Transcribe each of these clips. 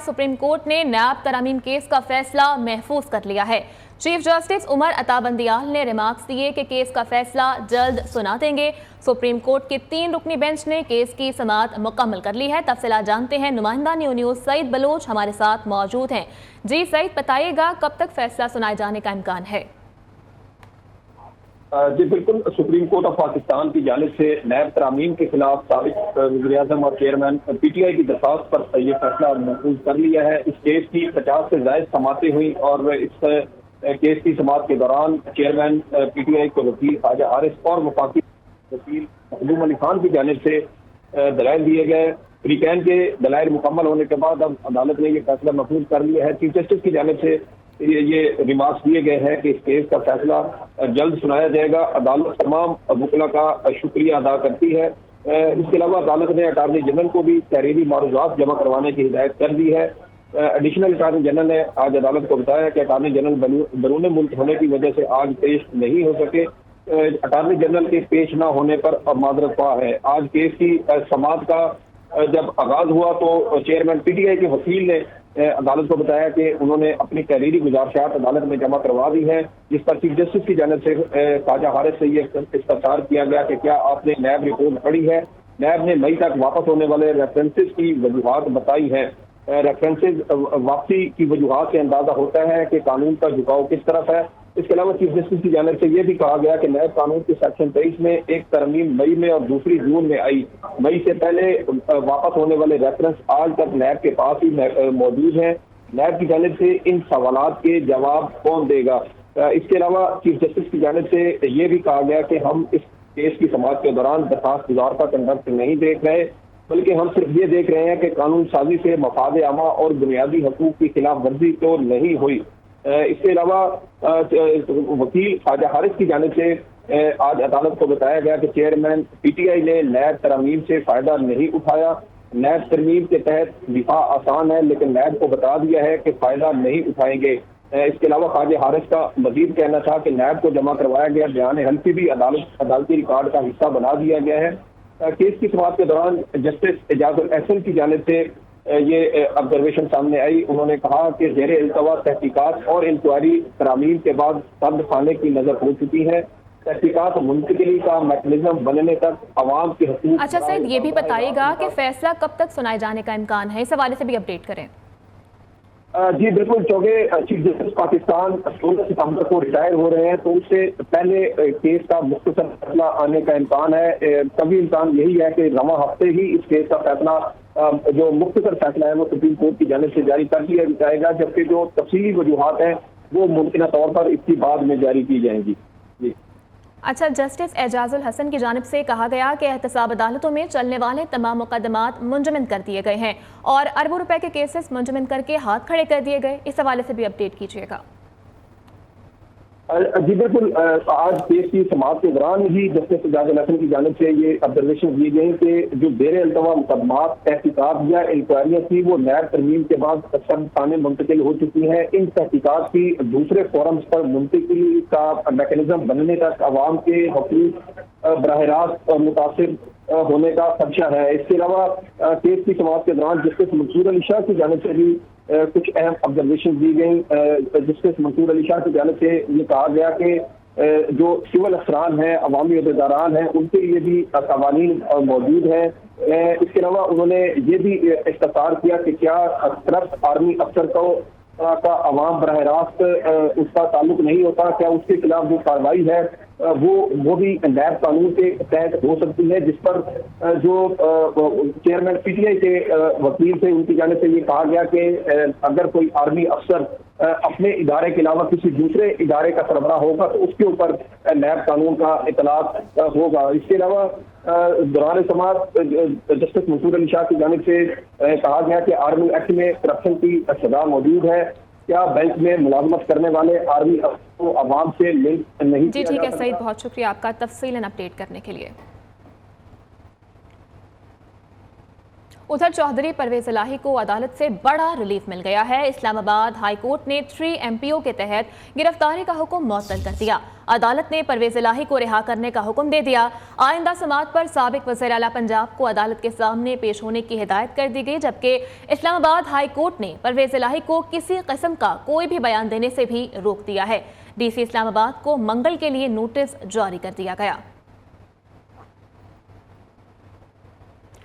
Supreme court ने नैब तरमीम case का फैसला महफूज कर लिया है। चीफ जस्टिस उमर अता बंदियाल ने रिमार्क्स दिए कि केस का फैसला जल्द सुना देंगे। सुप्रीम कोर्ट के 3 रुकनी बेंच ने केस की समाअत मुकम्मल कर ली है। तफसीलात जानते हैं, नुमाइंदा न्यूज़ सईद बलोच हमारे साथ मौजूद हैं। जी सईद, बताइएगा कब तक फैसला सुनाए जाने का इम्कान है? जी बिल्कुल, सुप्रीम कोर्ट ऑफ पाकिस्तान की जानिब से नैब तरामीम के खिलाफ साबिक वज़ीर-ए-आज़म और चेयरमैन पीटीआई की दरख्वास्त पर यह फैसला महफूज कर लिया है। इस केस की 50 से ज़ायद समातें हुई और इस केस की समात के दौरान चेयरमैन पीटीआई के वकील ख्वाजा हारिस और वफाकी वकील मखदूम अली खान की जानिब से दलाइल दिए गए। प्रीकैन के दलाइल मुकम्मल होने के बाद अब अदालत ने यह फैसला महफूज कर लिया है। चीफ जस्टिस की जानिब से ये रिमार्क्स दिए गए हैं कि इस केस का फैसला जल्द सुनाया जाएगा। अदालत तमाम वकला का शुक्रिया अदा करती है। इसके अलावा अदालत ने अटार्नी जनरल को भी तहरीरी मारूजात जमा करवाने की हिदायत कर दी है। एडिशनल अटार्नी जनरल ने आज अदालत को बताया कि अटार्नी जनरल बैरून मुल्क होने की वजह से आज पेश नहीं हो सके। अटार्नी जनरल के पेश न होने पर अब माजरत ख्वाह है। आज केस की समाअत का जब आगाज हुआ तो चेयरमैन पीटीआई के वकील ने अदालत को बताया कि उन्होंने अपनी तहरीरी गुजारिशात अदालत में जमा करवा दी है, जिस पर चीफ जस्टिस की जानिब से ख्वाजा हारिस से ये इस्तफसार किया गया कि क्या आपने नैब रिपोर्ट पढ़ी है। नैब ने मई तक वापस होने वाले रेफरेंसेस की वजूहात बताई है। रेफरेंसेस वापसी की वजूहात से अंदाजा होता है कि कानून का झुकाव किस तरफ है। इसके अलावा चीफ जस्टिस की जानिब से यह भी कहा गया कि नैब कानून के सेक्शन 23 में एक तरमीम मई में और दूसरी जून में आई। मई से पहले वापस होने वाले रेफरेंस आज तक नैब के पास ही मौजूद हैं। नैब की जानिब से इन सवालात के जवाब कौन देगा। इसके अलावा चीफ जस्टिस की जानिब से यह भी कहा गया कि हम इस केस की समाअत के दौरान दरखास्त गुजार का कंडक्ट नहीं देख रहे, बल्कि हम सिर्फ ये देख रहे हैं कि कानून साजी से मफाद आमा और बुनियादी हकूक की खिलाफ वर्जी तो नहीं हुई। इसके अलावा वकील ख्वाजा हारिस की जानिब से आज अदालत को बताया गया कि चेयरमैन पीटीआई ने नैब तरमीम से फायदा नहीं उठाया। नैब तरमीम के तहत दिफा आसान है, लेकिन नैब को बता दिया है कि फायदा नहीं उठाएंगे। इसके अलावा ख्वाजा हारिस का मजीद कहना था कि नैब को जमा करवाया गया बयान हल्फी भी अदालती रिकॉर्ड का हिस्सा बना दिया गया है। केस की समाअत के दौरान जस्टिस एजाजुल एहसन की जानिब से ये ऑब्जर्वेशन सामने आई। उन्होंने कहा कि ज़ेरे इल्तवा तहकीकात और इंक्वायरी तरामीम के बाद सब्द खाने की नजर हो चुकी है। तहकीकात मुंतकिली का मैकेनिज्म बनने तक अवाम के हकूक़। अच्छा सईद, ये भी बताइएगा कि फैसला कब तक सुनाए जाने का इम्कान है, इस हवाले से भी अपडेट करें। जी बिल्कुल, चूँकि चीफ जस्टिस पाकिस्तान 16 सितंबर को रिटायर हो रहे हैं, तो उससे पहले केस का मुख्तसर फैसला आने का इम्कान है। तभी इम्कान यही है कि रवा हफ्ते ही इस केस का फैसला जो मुख्तसर फैसला है वो सुप्रीम कोर्ट की जानिब से जारी कर दिया जाएगा, जबकि जो तफसीली वजूहात हैं वो मुमकिन तौर पर इसकी बाद में जारी की जाएंगी। जी अच्छा, जस्टिस एजाजुल हसन की जानिब से कहा गया कि एहतसाब अदालतों में चलने वाले तमाम मुकदमात मुंजमद कर दिए गए हैं और अरबों रुपए के केसेस मुंजमद करके हाथ खड़े कर दिए गए। इस हवाले से भी अपडेट कीजिएगा। जी बिल्कुल, आज केस की समाअत के दौरान ही जस्टिस एजाजुल हसन की जानिब से ये ऑब्जर्वेशन दी गई कि जो ज़ेरे इल्तवा मुकदमात तहकीकात या इंक्वायरियाँ थी वो नैब तरमीम के बाद सब थाने मुंतकिल हो चुकी हैं। इन तहकीकात की दूसरे फोरम्स पर मुंतकिली का मैकेनिज्म बनने तक अवाम के हकूक़ बराह रास्त मुतासिर होने का खदशा है। इसके अलावा केस की समाअत के दौरान जस्टिस मंसूर अली शाह की जानिब से भी कुछ अहम ऑब्जर्वेशन दी गई। जस्टिस मंसूर अली शाह की जानिब से ये कहा गया कि जो सिविल अफसरान हैं, अवामी अहदेदारान हैं, उनके लिए भी कवानीन मौजूद हैं। इसके अलावा उन्होंने ये भी इस्तफसार किया कि क्या ट्रस्ट आर्मी अफसर को का अवाम बराह रास्त उसका ताल्लुक नहीं होता, क्या उसके खिलाफ जो कार्रवाई है वो भी नैब कानून के तहत हो सकती है, जिस पर जो चेयरमैन पीटीआई के वकील थे उनकी जानिब से ये कहा गया कि अगर कोई आर्मी अफसर अपने इदारे के अलावा किसी दूसरे इदारे का सरबराह होगा तो उसके ऊपर नैब कानून का इतलाक होगा। इसके अलावा दौरान समाअत जस्टिस मंसूर अली शाह की जानिब से कहा गया कि आर्मी एक्ट में करप्शन की सजा मौजूद है। क्या बैंक में मुलाजमत करने वाले आर्मी अफसर को अवाम से लिंक नहीं जी ठीक है सईद, बहुत शुक्रिया आपका तफसीलन अपडेट करने के लिए। उधर चौधरी परवेज इलाही को अदालत से बड़ा रिलीफ मिल गया है। इस्लामाबाद हाई कोर्ट ने 3 MPO के तहत गिरफ्तारी का हुक्म मुअत्तल कर दिया। अदालत ने परवेज इलाही को रिहा करने का हुक्म दे दिया। आइंदा समाअत पर साबिक वज़ीर आला पंजाब को अदालत के सामने पेश होने की हिदायत कर दी गई, जबकि इस्लामाबाद हाई कोर्ट ने परवेज इलाही को किसी किस्म का कोई भी बयान देने से भी रोक दिया है। DC इस्लामाबाद को मंगल के लिए नोटिस जारी कर दिया गया।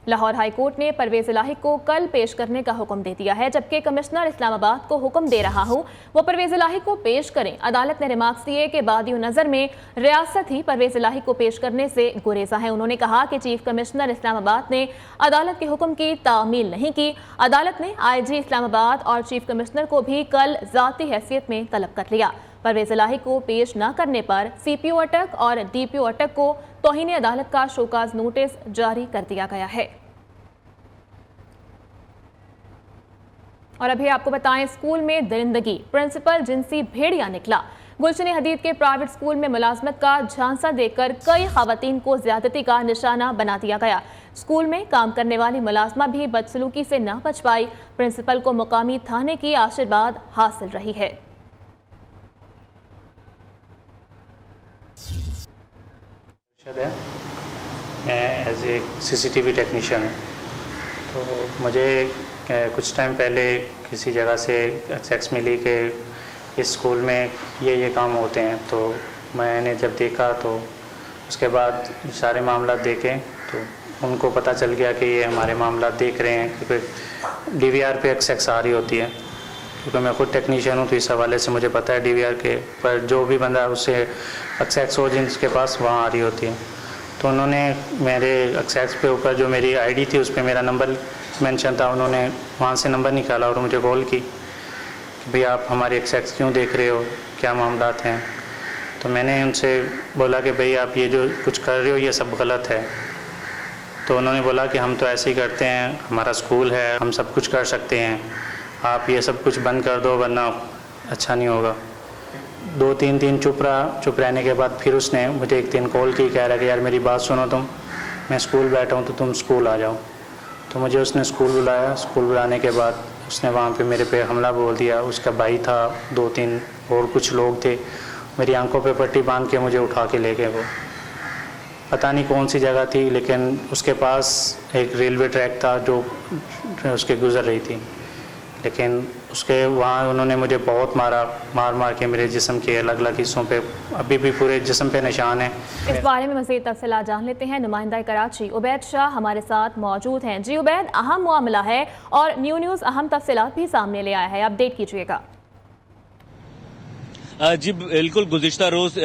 लाहौर हाई कोर्ट ने परवेज इलाही को कल पेश करने का हुक्म दे दिया है, जबकि कमिश्नर इस्लामाबाद को हुक्म दे रहा हूं वो परवेज इलाही को पेश करें। अदालत ने रिमार्क्स दिए कि बादी नज़र में रियासत ही परवेज इलाही को पेश करने से गुरेजा है। उन्होंने कहा कि चीफ कमिश्नर इस्लामाबाद ने अदालत के हुक्म की तामील नहीं की। अदालत ने IG इस्लामाबाद और चीफ कमिश्नर को भी कल ज़ाती हैसियत में तलब कर लिया। परवेज इलाही को पेश न करने पर CPO अटक और DPO अटक को तौहीन अदालत का शोकाज नोटिस जारी कर दिया गया है। और अभी आपको बताएं, स्कूल में दरिंदगी, प्रिंसिपल जिनसी भेड़िया निकला। गुलशन हदीद के प्राइवेट स्कूल में मुलाजमत का झांसा देकर कई खवातीन को ज्यादती का निशाना बना दिया गया। स्कूल में काम करने वाली मुलाजमा भी बदसलूकी से न बच पाई। प्रिंसिपल को मुकामी थाने की आशीर्वाद हासिल रही है। मैं एज ए CCTV टेक्नीशियन हूँ, तो मुझे कुछ टाइम पहले किसी जगह से एक्सेस मिली कि इस स्कूल में ये काम होते हैं। तो मैंने जब देखा तो उसके बाद सारे मामला देखे तो उनको पता चल गया कि ये हमारे मामला देख रहे हैं, क्योंकि DVR पे एक्सेस आ रही होती है। क्योंकि मैं खुद टेक्नीशियन हूँ तो इस हवाले से मुझे पता है DVR के पर जो भी बंदा उससे एक्सेस हो जिनके पास वहाँ आ रही होती है। तो उन्होंने मेरे एक्सेस पे ऊपर जो मेरी ID थी उस पर मेरा नंबर मेंशन था, उन्होंने वहाँ से नंबर निकाला और मुझे कॉल की कि भाई आप हमारी एक्सेस क्यों देख रहे हो, क्या मामलात हैं। तो मैंने उनसे बोला कि भाई आप ये जो कुछ कर रहे हो ये सब गलत है। तो उन्होंने बोला कि हम तो ऐसे ही करते हैं, हमारा स्कूल है, हम सब कुछ कर सकते हैं, आप ये सब कुछ बंद कर दो वरना अच्छा नहीं होगा। 2-3 दिन चुप रहने के बाद फिर उसने मुझे एक दिन कॉल की, कह रहा कि यार मेरी बात सुनो, तुम मैं स्कूल बैठा हूँ तो तुम स्कूल आ जाओ। तो मुझे उसने स्कूल बुलाया। स्कूल बुलाने के बाद उसने वहाँ पे मेरे पे हमला बोल दिया। उसका भाई था, 2-3 और कुछ लोग थे, मेरी आंखों पे पट्टी बांध के मुझे उठा के ले गए। वो पता नहीं कौन सी जगह थी, लेकिन उसके पास एक रेलवे ट्रैक था जो उसके गुजर रही थी, लेकिन उसके वहाँ उन्होंने मुझे बहुत मार के मेरे जिस्म के अलग अलग हिस्सों पे अभी भी पूरे जिस्म पे निशान है। इस बारे में मज़ीद तफसीलात जान लेते हैं। नुमाइंदा कराची उबैद शाह हमारे साथ मौजूद हैं। जी उबैद, अहम मामला है और न्यूज़ अहम तफसीलात भी सामने ले आया है, अपडेट कीजिएगा। जी बिल्कुल, गुज़िश्ता रोज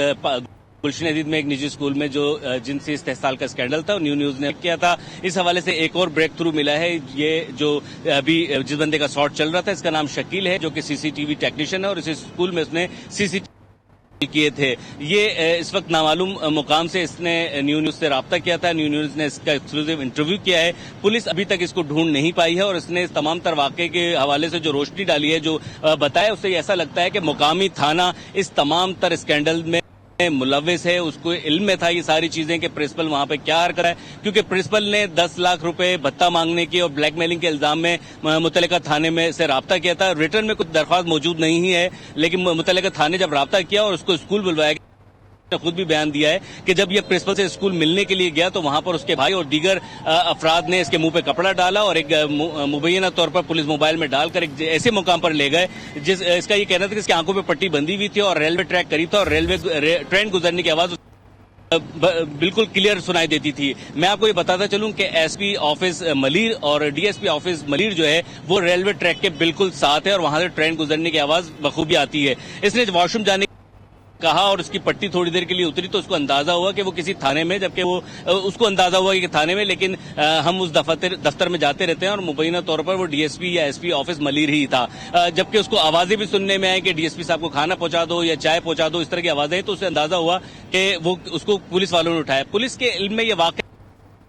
गुलशन हदीद में एक निजी स्कूल में जो जिनसी इस्तेहसाल का स्कैंडल था, न्यूज़ ने किया था। इस हवाले से एक और ब्रेक थ्रू मिला है। ये जो अभी जिस बंदे का शॉट चल रहा था, इसका नाम शकील है, जो कि CCTV टेक्नीशियन है और इस स्कूल में उसने CCTV किए थे। ये इस वक्त नामालूम मुकाम से इसने न्यूज़ से रब्ता किया था। न्यूज़ ने इसका एक्सक्लूसिव इंटरव्यू किया है। पुलिस अभी तक इसको ढूंढ नहीं पाई है और इसने इस तमाम तर वाक़े के हवाले से जो रोशनी डाली है, जो बताया, उससे ऐसा लगता है कि मुकामी थाना इस तमाम तर स्कैंडल में मुलव्विस है। उसको इल्म में था ये सारी चीजें कि प्रिंसिपल वहां पे क्या हरकत है, क्योंकि प्रिंसिपल ने 10 लाख रुपए भत्ता मांगने की और ब्लैकमेलिंग के इल्जाम में मुतल्लिका थाने में से राब्ता किया था। रिटर्न में कुछ दरख्वास्त मौजूद नहीं है, लेकिन मुतल्लिका थाने जब राब्ता किया और उसको स्कूल बुलवाया, खुद भी बयान दिया है कि जब ये प्रिंसिपल से स्कूल मिलने के लिए गया तो वहां पर उसके भाई और दीगर अफराद ने इसके मुंह पे कपड़ा डाला और एक मुबैना तौर पर पुलिस मोबाइल में डालकर एक ऐसे मुकाम पर ले गए जिस इसका ये कहना था कि इसकी आंखों पे पट्टी बंधी हुई थी और रेलवे ट्रैक करीब था और रेलवे ट्रेन गुजरने की आवाज बिल्कुल क्लियर सुनाई देती थी। मैं आपको ये बताता चलूं कि SP ऑफिस मलीर और DSP ऑफिस मलीर जो है वो रेलवे ट्रैक के बिल्कुल साथ है और वहां से ट्रेन गुजरने की आवाज बखूबी आती है। इसने वॉशरूम जाने कहा और उसकी पट्टी थोड़ी देर के लिए उतरी तो उसको अंदाजा हुआ कि वो किसी थाने में, जबकि वो उसको अंदाजा हुआ कि थाने में, लेकिन हम उस दफ्तर में जाते रहते हैं और मुबैना तौर पर वो DSP या SP ऑफिस मलीर ही था। जबकि उसको आवाजें भी सुनने में आई कि DSP साहब को खाना पहुंचा दो या चाय पहुंचा दो, इस तरह की आवाजें, तो उसे अंदाजा हुआ कि वो उसको पुलिस वालों ने उठाया। पुलिस के इल्म में ये वाक़या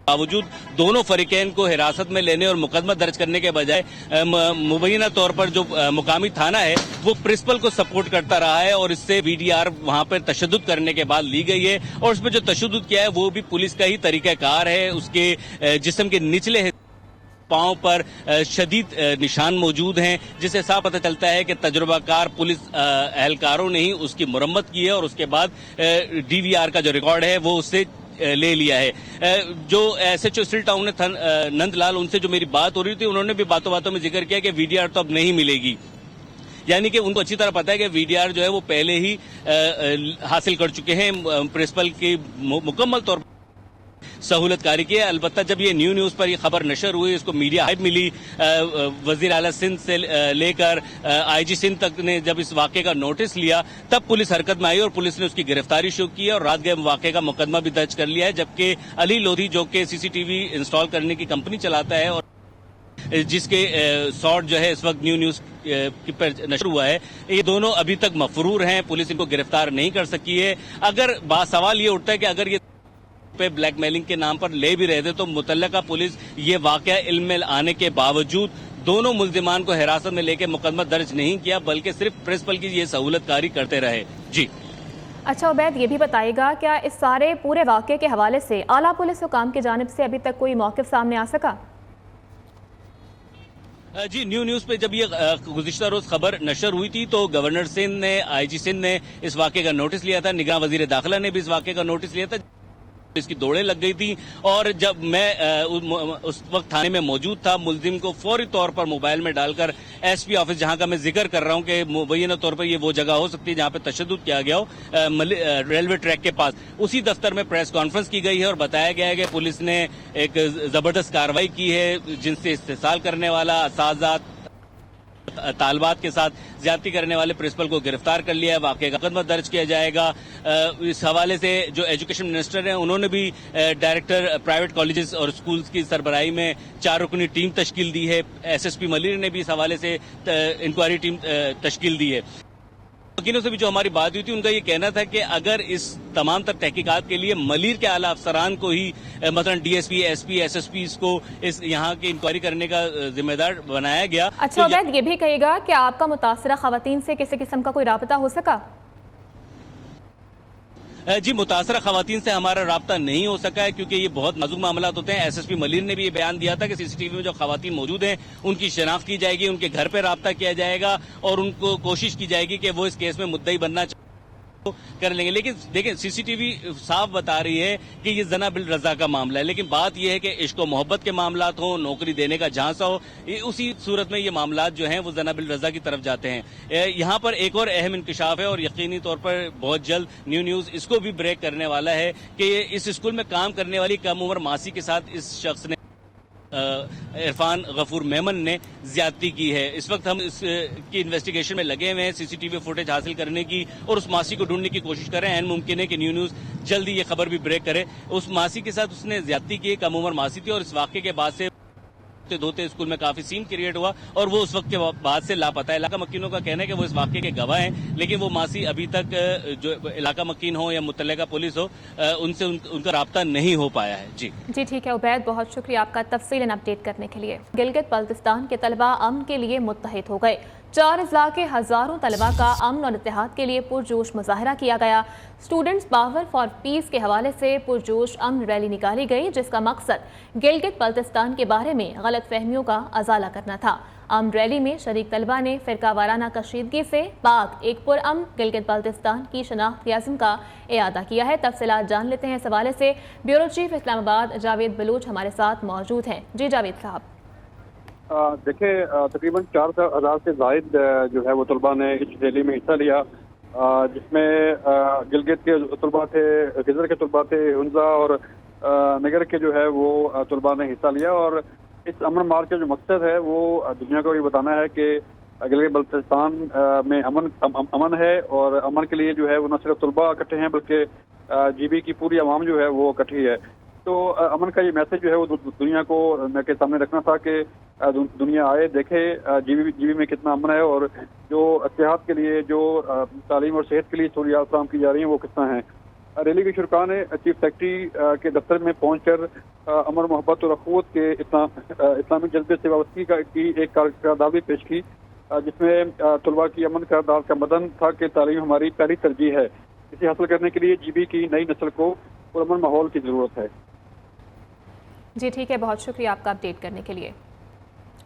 बावजूद दोनों फरीकैन को हिरासत में लेने और मुकदमा दर्ज करने के बजाय मुबैना तौर पर जो मुकामी थाना है वो प्रिंसिपल को सपोर्ट करता रहा है और इससे VDR वहां पर तशद्दुद करने के बाद ली गई है और उसमें जो तशद्दुद किया है वो भी पुलिस का ही तरीकाकार है। उसके जिस्म के निचले पांव पर शदीद निशान मौजूद हैं, जिससे साफ पता चलता है कि तजुर्बा कार पुलिस एहलकारों ने ही उसकी मुरम्मत की है और उसके बाद DVR का जो रिकॉर्ड है वो उससे ले लिया है। जो SHO स्टिल टाउन ने नंदलाल, उनसे जो मेरी बात हो रही थी, उन्होंने भी बातों बातों में जिक्र किया कि VDR तो अब नहीं मिलेगी, यानी कि उनको अच्छी तरह पता है कि VDR जो है वो पहले ही हासिल कर चुके हैं, प्रिंसिपल की मुकम्मल तौर पर सहूलतकारी की है। अलबत्ता जब ये न्यूज़ पर ये खबर नशर हुई, इसको मीडिया हाइप मिली, वजीर आला सिंध से लेकर IG सिंध तक ने जब इस वाक़े का नोटिस लिया, तब पुलिस हरकत में आई और पुलिस ने उसकी गिरफ्तारी शुरू की और रात गए वाक़े का मुकदमा भी दर्ज कर लिया है। जबकि अली लोधी, जो कि CCTV इंस्टॉल करने की कंपनी चलाता है और जिसके शॉट जो है इस वक्त न्यूज़ पर नशर हुआ है, ये दोनों अभी तक मफरूर हैं, पुलिस इनको गिरफ्तार नहीं कर सकी है। अगर सवाल ये उठता है कि अगर ये पे ब्लैकमेलिंग के नाम पर ले भी रहे थे तो मुतल्लिका पुलिस ये वाकया इल्म में आने के बावजूद दोनों मुल्जिमान को हिरासत में लेकर मुकदमा दर्ज नहीं किया, बल्कि सिर्फ प्रिंसिपल की ये सहूलतकारी करते रहे। जी अच्छा उबैद, ये भी बताइएगा, क्या इस सारे पूरे वाक़े के हवाले से आला पुलिस हुकाम की जानिब से अभी तक कोई मौक़िफ़ सामने आ सका? जी, न्यूज़ पे जब ये गुज़िश्ता रोज खबर नशर हुई थी तो गवर्नर सिंध ने, IG सिंध ने इस वाक़े का नोटिस लिया था, निगरान वज़ीर दाखिला ने भी इस वाक़े का नोटिस लिया था, इसकी दौड़ें लग गई थी। और जब मैं उस वक्त थाने में मौजूद था, मुल्जिम को फौरी तौर पर मोबाइल में डालकर SP ऑफिस, जहां का मैं जिक्र कर रहा हूं कि मुबैना तौर पर ये वो जगह हो सकती है जहां पे तशद्दुद किया गया हो, रेलवे ट्रैक के पास, उसी दफ्तर में प्रेस कॉन्फ्रेंस की गई है और बताया गया है कि पुलिस ने एक जबरदस्त कार्रवाई की है, जिनसे इस्तेसाल करने वाला, असातिज़ा, तालबात के साथ ज्यादती करने वाले प्रिंसिपल को गिरफ्तार कर लिया है, वाक़े का मुकदमा दर्ज किया जाएगा। इस हवाले से जो एजुकेशन मिनिस्टर हैं, उन्होंने भी डायरेक्टर प्राइवेट कॉलेजेस और स्कूल्स की सरबराही में 4 रुकनी टीम तश्कील दी है। SSP मलिर ने भी इस हवाले से इंक्वायरी टीम तश्कील दी है। वकीलों से भी जो हमारी बात हुई थी, उनका ये कहना था कि अगर इस तमाम तर तहकीकात के लिए मलिर के आला अफसरान को ही मतलब DSP, SP, SSP को इस यहाँ की इंक्वायरी करने का जिम्मेदार बनाया गया। अच्छा उबैद, ये भी कहिएगा कि आपका मुतासरा खवातीन से किसी किस्म का कोई राबता हो सका? जी, मुतासरा खवातीन से हमारा राब्ता नहीं हो सका है, क्योंकि ये बहुत नाजुक मामला होते हैं। SSP मलिर ने भी ये बयान दिया था कि CCTV में जो खवातीन मौजूद हैं उनकी शनाख्त की जाएगी, उनके घर पे राब्ता किया जाएगा और उनको कोशिश की जाएगी कि वो इस केस में मुद्दई बनना कर लेंगे। लेकिन देखें, CCTV साफ बता रही है कि ये जना बिल रजा का मामला है, लेकिन बात यह है कि इश्क और मोहब्बत के मामलात हो, नौकरी देने का झांसा हो, उसी सूरत में ये मामलात जो हैं वो जना बिल रजा की तरफ जाते हैं। यहाँ पर एक और अहम इंकशाफ है और यकीनी तौर पर बहुत जल्द न्यूज़ इसको भी ब्रेक करने वाला है कि इस स्कूल में काम करने वाली कम उम्र मासी के साथ इस शख्स ने, इरफान गफूर मेमन ने ज्यादती की है। इस वक्त हम इसकी इन्वेस्टिगेशन में लगे हुए हैं, CCTV फुटेज हासिल करने की और उस मासी को ढूंढने की कोशिश कर रहे हैं। मुमकिन है कि न्यूज़ जल्दी ये खबर भी ब्रेक करे। उस मासी के साथ उसने ज्यादती की, कम उम्र मासी थी और इस वाक़े के बाद से धोते स्कूल में काफी सीन क्रिएट हुआ और वो उस वक्त के बाद से लापता है। इलाका मकीनों का कहना है कि वो इस वाक़े के गवाह हैं, लेकिन वो मासी अभी तक जो इलाका मकीन हो या मुतल्लिका पुलिस हो, उनसे उनका राब्ता नहीं हो पाया है। जी ठीक है उबैद, बहुत शुक्रिया आपका तफसीलन अपडेट करने के लिए। गिलगित बल्तिस्तान के तलबा अमन के लिए मुत्तहिद हो गए। 4 अजला के हज़ारों तलबा का अमन और इत्तेहाद के लिए पुरजोश मुजाहरा किया गया। स्टूडेंट्स पावर फॉर पीस के हवाले से पुरजोश अमन रैली निकाली गई, जिसका मकसद गिलगित बल्तिस्तान के बारे में गलत फहमियों का अजाला करना था। अमन रैली में शरीक तलबा ने फ़िरका वाराना कशीदगी से पाक एक पुरअमन गिलगित बल्तिस्तान की शनाख्ती अज़्म का इआदा किया है। तफसीलात जान लेते हैं। इस हवाले से ब्यूरो चीफ इस्लामाबाद जावेद बलूच हमारे साथ मौजूद हैं। जी जावेद साहब। देखिए, तकरीबन 4,000 से ज़ायद जो है वो तलबा ने इस रैली में हिस्सा लिया, जिसमें गिलगित के तलबा थे, गिजर के तलबा थे, हुंजा और नगर के जो है वो तलबा ने हिस्सा लिया। और इस अमन मार्च का जो मकसद है वो दुनिया को ये बताना है कि गिलगित बल्तिस्तान में अमन है और अमन के लिए जो है वो न सिर्फ तलबा इकट्ठे हैं बल्कि GB की पूरी आवाम जो है वो इकट्ठी है। तो अमन का ये मैसेज जो है वो दुनिया को के सामने रखना था कि दुनिया आए, देखे GB में कितना अमन है और जो इत्तेहाद के लिए, जो तालीम और सेहत के लिए सहूलियात फराहम की जा रही हैं वो कितना है। रैली के शुरका ने चीफ सेक्रेटरी के दफ्तर में पहुंचकर अमन, मोहब्बत और अखुवत के इस्लामी जज्बे से वाबस्तगी की एक करारदाद भी पेश की, जिसमें तलबा की अमन करारदाद का मदन था कि तालीम हमारी पहली तरजीह है। इसे हासिल करने के लिए GB की नई नस्ल को पुरअमन माहौल की ज़रूरत है। जी ठीक है, बहुत शुक्रिया आपका अपडेट करने के लिए।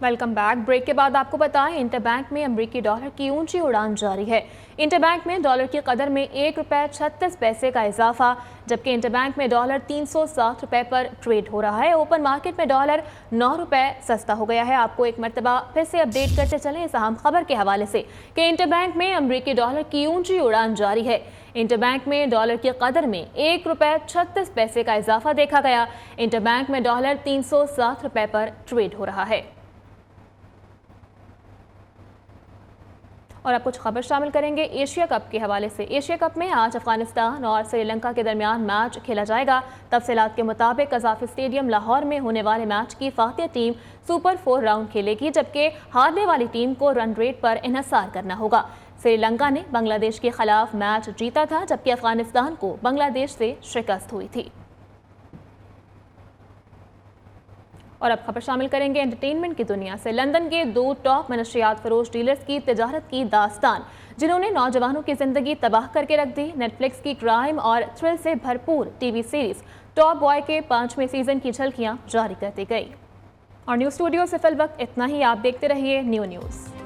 Welcome back. ब्रेक के बाद आपको बताएं, इंटरबैंक में अमेरिकी डॉलर की ऊंची उड़ान जारी है। इंटरबैंक में डॉलर की कदर में ₹1.36 का इजाफा, जबकि इंटरबैंक में डॉलर 360 रुपए पर ट्रेड हो रहा है। ओपन मार्केट में डॉलर 9 रुपए सस्ता हो गया है। आपको एक मरतबा फिर से अपडेट करते चलें इस अहम खबर के हवाले से कि इंटरबैंक में अमेरिकी डॉलर की ऊंची उड़ान जारी है। इंटरबैंक में डॉलर की कदर में ₹1.36 का इजाफा देखा गया। इंटरबैंक में डॉलर 360 रुपए पर ट्रेड हो रहा है। और अब कुछ खबर शामिल करेंगे एशिया कप के हवाले से। एशिया कप में आज अफगानिस्तान और श्रीलंका के दरमियान मैच खेला जाएगा। तफसीलात के मुताबिक कज़ाफ़ी स्टेडियम लाहौर में होने वाले मैच की फातिह टीम सुपर 4 राउंड खेलेगी, जबकि हारने वाली टीम को रन रेट पर इन्हिसार करना होगा। श्रीलंका ने बांग्लादेश के खिलाफ मैच जीता था, जबकि अफगानिस्तान को बांग्लादेश से शिकस्त हुई थी। और अब खबर शामिल करेंगे एंटरटेनमेंट की दुनिया से। लंदन के 2 टॉप मनशियात फरोश डीलर्स की तिजारत की दास्तान, जिन्होंने नौजवानों की जिंदगी तबाह करके रख दी। नेटफ्लिक्स की क्राइम और थ्रिल से भरपूर टीवी सीरीज टॉप बॉय के 5वें सीजन की झलकियां जारी कर दी गई। और न्यूज़ स्टूडियो से फिल वक्त इतना ही। आप देखते रहिए न्यू न्यूज़।